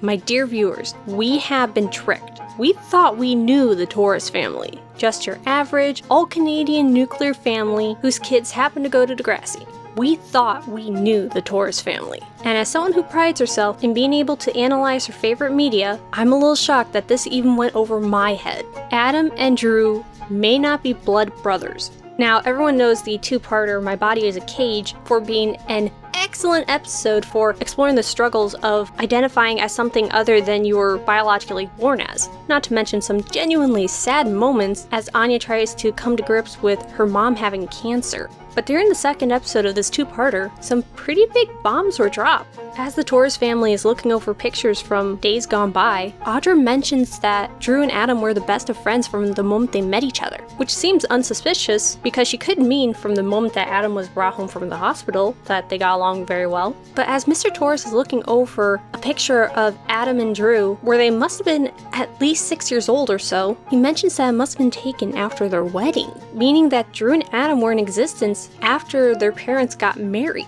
My dear viewers, we have been tricked. We thought we knew the Torres family. Just your average, all-Canadian nuclear family whose kids happen to go to Degrassi. We thought we knew the Torres family. And as someone who prides herself in being able to analyze her favorite media, I'm a little shocked that this even went over my head. Adam and Drew may not be blood brothers. Now, everyone knows the two-parter My Body is a Cage for being an excellent episode for exploring the struggles of identifying as something other than you were biologically born as. Not to mention some genuinely sad moments as Anya tries to come to grips with her mom having cancer. But during the second episode of this two-parter, some pretty big bombs were dropped. As the Torres family is looking over pictures from days gone by, Audra mentions that Drew and Adam were the best of friends from the moment they met each other, which seems unsuspicious because she could mean from the moment that Adam was brought home from the hospital that they got along very well. But as Mr. Torres is looking over a picture of Adam and Drew, where they must have been at least 6 years old or so, he mentions that it must have been taken after their wedding, meaning that Drew and Adam were in existence after their parents got married.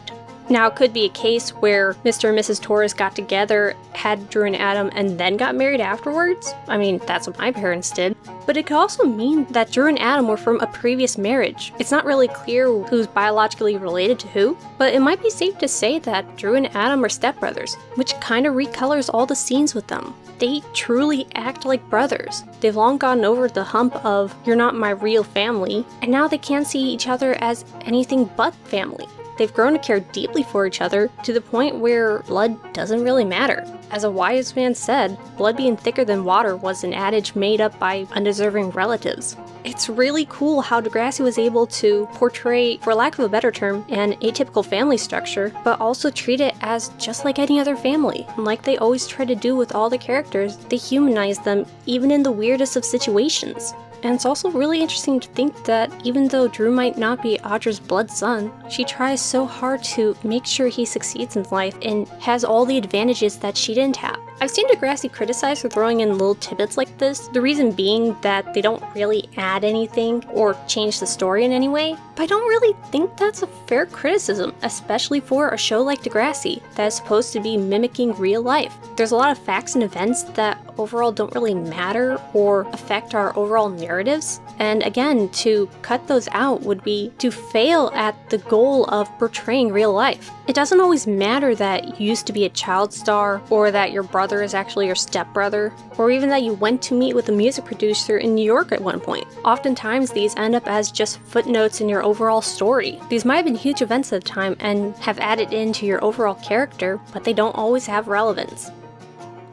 Now, it could be a case where Mr. and Mrs. Torres got together, had Drew and Adam, and then got married afterwards. I mean, that's what my parents did. But it could also mean that Drew and Adam were from a previous marriage. It's not really clear who's biologically related to who, but it might be safe to say that Drew and Adam are stepbrothers, which kind of recolors all the scenes with them. They truly act like brothers. They've long gotten over the hump of, you're not my real family, and now they can't see each other as anything but family. They've grown to care deeply for each other to the point where blood doesn't really matter. As a wise man said, blood being thicker than water was an adage made up by undeserving relatives. It's really cool how Degrassi was able to portray, for lack of a better term, an atypical family structure, but also treat it as just like any other family. And like they always try to do with all the characters, they humanize them even in the weirdest of situations. And it's also really interesting to think that even though Drew might not be Audra's blood son, she tries so hard to make sure he succeeds in life and has all the advantages that she didn't have. I've seen Degrassi criticized for throwing in little tidbits like this, the reason being that they don't really add anything or change the story in any way, but I don't really think that's a fair criticism, especially for a show like Degrassi that is supposed to be mimicking real life. There's a lot of facts and events that overall don't really matter or affect our overall narratives, and again, to cut those out would be to fail at the goal of portraying real life. It doesn't always matter that you used to be a child star, or that your brother is actually your stepbrother, or even that you went to meet with a music producer in New York at one point. Oftentimes these end up as just footnotes in your overall story. These might have been huge events at the time and have added into your overall character, but they don't always have relevance.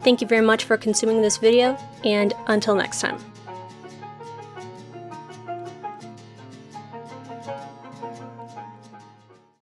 Thank you very much for consuming this video, and until next time.